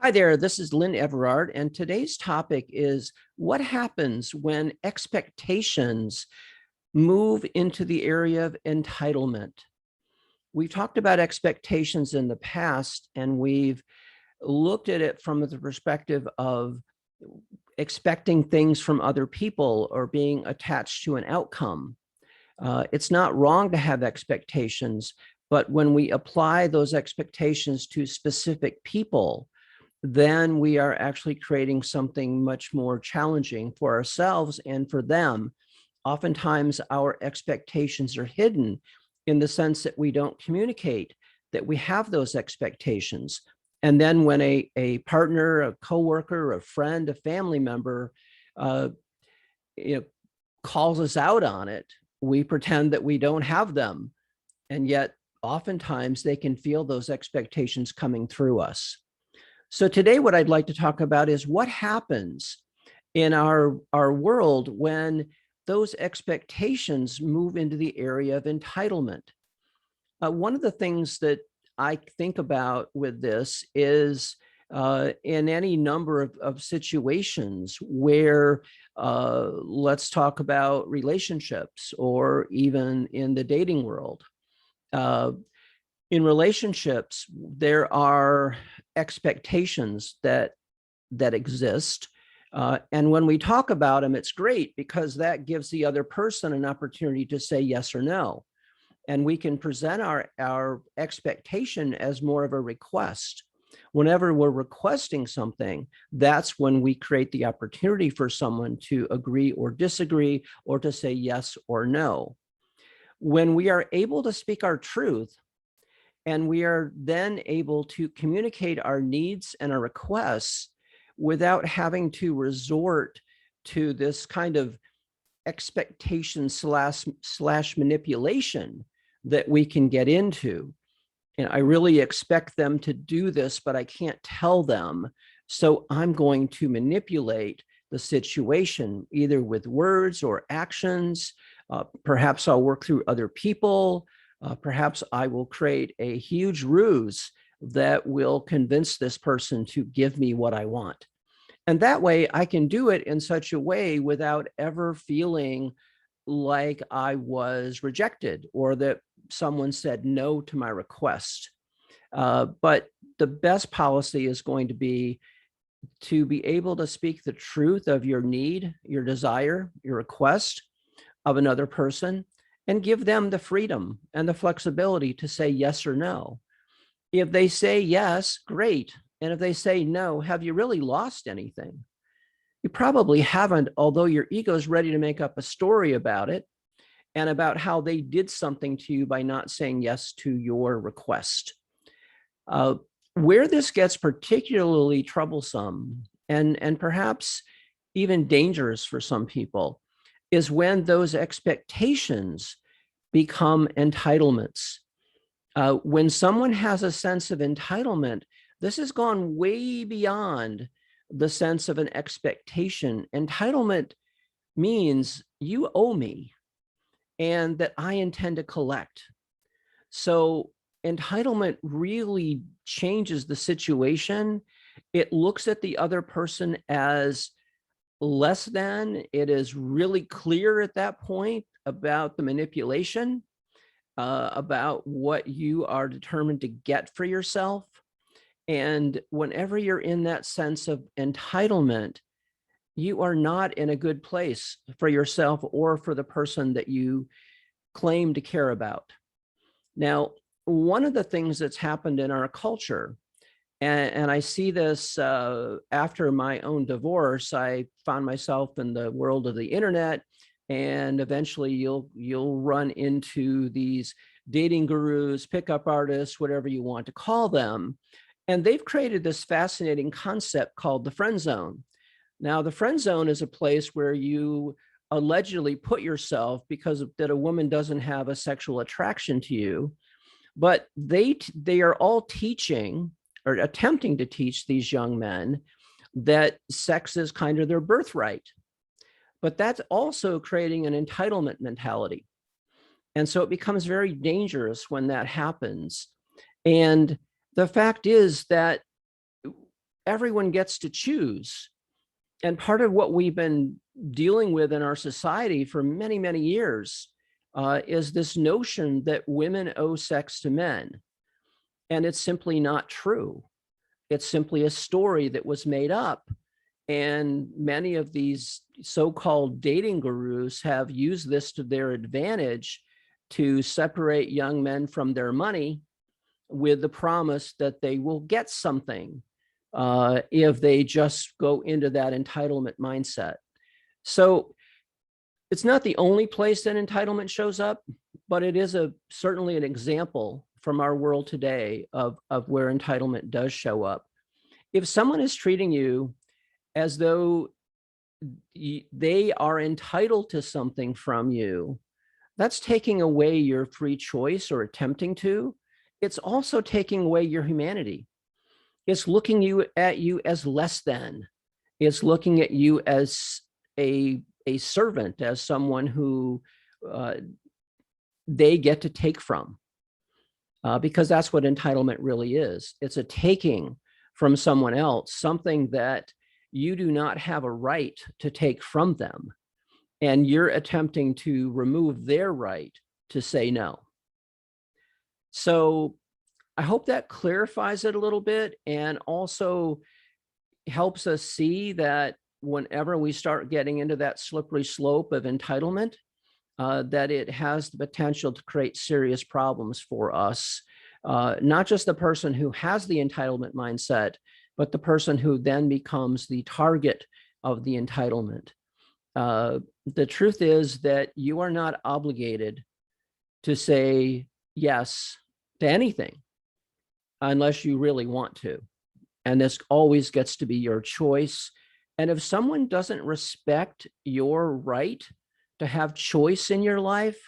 Hi there, this is Lynn Everard, and today's topic is what happens when expectations move into the area of entitlement. We've talked about expectations in the past, and we've looked at it from the perspective of expecting things from other people or being attached to an outcome. It's not wrong to have expectations, but when we apply those expectations to specific people, then we are actually creating something much more challenging for ourselves and for them. Oftentimes, our expectations are hidden in the sense that we don't communicate that we have those expectations. And then when a partner, a coworker, a friend, a family member, uh, you know, calls us out on it, we pretend that we don't have them. And yet, oftentimes, they can feel those expectations coming through us. So today, what I'd like to talk about is what happens in our world when those expectations move into the area of entitlement. One of the things that I think about with this is in any number of situations where let's talk about relationships or even in the dating world. Uh, in relationships, there are expectations that exist. And when we talk about them, it's great because that gives the other person an opportunity to say yes or no. And we can present our expectation as more of a request. Whenever we're requesting something, that's when we create the opportunity for someone to agree or disagree or to say yes or no. When we are able to speak our truth, and we are then able to communicate our needs and our requests without having to resort to this kind of expectation slash manipulation that we can get into. And I really expect them to do this, but I can't tell them. So I'm going to manipulate the situation either with words or actions. Perhaps I'll work through other people. Perhaps I will create a huge ruse that will convince this person to give me what I want. And that way I can do it in such a way without ever feeling like I was rejected or that someone said no to my request. But the best policy is going to be able to speak the truth of your need, your desire, your request of another person, and give them the freedom and the flexibility to say yes or no. If they say yes, great. And if they say no, have you really lost anything? You probably haven't, although your ego is ready to make up a story about it and about how they did something to you by not saying yes to your request. Where this gets particularly troublesome and perhaps even dangerous for some people is when those expectations become entitlements. When someone has a sense of entitlement, this has gone way beyond the sense of an expectation. Entitlement means you owe me and that I intend to collect. So entitlement really changes the situation. It looks at the other person as less than. It is really clear at that point about the manipulation, about what you are determined to get for yourself. And whenever you're in that sense of entitlement, you are not in a good place for yourself or for the person that you claim to care about. Now, one of the things that's happened in our culture, and I see this after my own divorce, I found myself in the world of the internet, and eventually you'll run into these dating gurus, pickup artists, whatever you want to call them. And they've created this fascinating concept called the friend zone. Now, the friend zone is a place where you allegedly put yourself because that a woman doesn't have a sexual attraction to you, but they are all teaching or attempting to teach these young men that sex is kind of their birthright. But that's also creating an entitlement mentality. And so it becomes very dangerous when that happens. And the fact is that everyone gets to choose. And part of what we've been dealing with in our society for many, many years is this notion that women owe sex to men. And it's simply not true. It's simply a story that was made up. And many of these so-called dating gurus have used this to their advantage to separate young men from their money with the promise that they will get something if they just go into that entitlement mindset. So it's not the only place that entitlement shows up, but it is certainly an example from our world today of where entitlement does show up. If someone is treating you as though they are entitled to something from you, that's taking away your free choice or attempting to. It's also taking away your humanity. It's looking at you as less than. It's looking at you as a servant, as someone who they get to take from, because that's what entitlement really is. It's a taking from someone else, something that you do not have a right to take from them. And you're attempting to remove their right to say no. So I hope that clarifies it a little bit and also helps us see that whenever we start getting into that slippery slope of entitlement, that it has the potential to create serious problems for us. Not just the person who has the entitlement mindset, but the person who then becomes the target of the entitlement. The truth is that you are not obligated to say yes to anything unless you really want to. And this always gets to be your choice. And if someone doesn't respect your right to have choice in your life,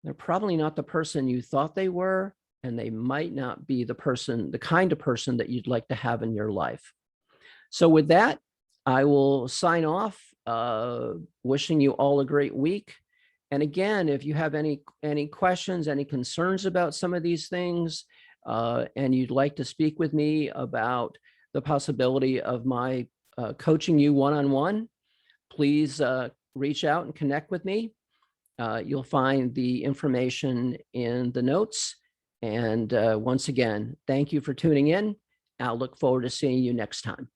they're probably not the person you thought they were, and they might not be the kind of person that you'd like to have in your life. So with that, I will sign off, wishing you all a great week. And again, if you have any questions, any concerns about some of these things, and you'd like to speak with me about the possibility of my coaching you one-on-one, please reach out and connect with me. You'll find the information in the notes. And once again, thank you for tuning in. I'll look forward to seeing you next time.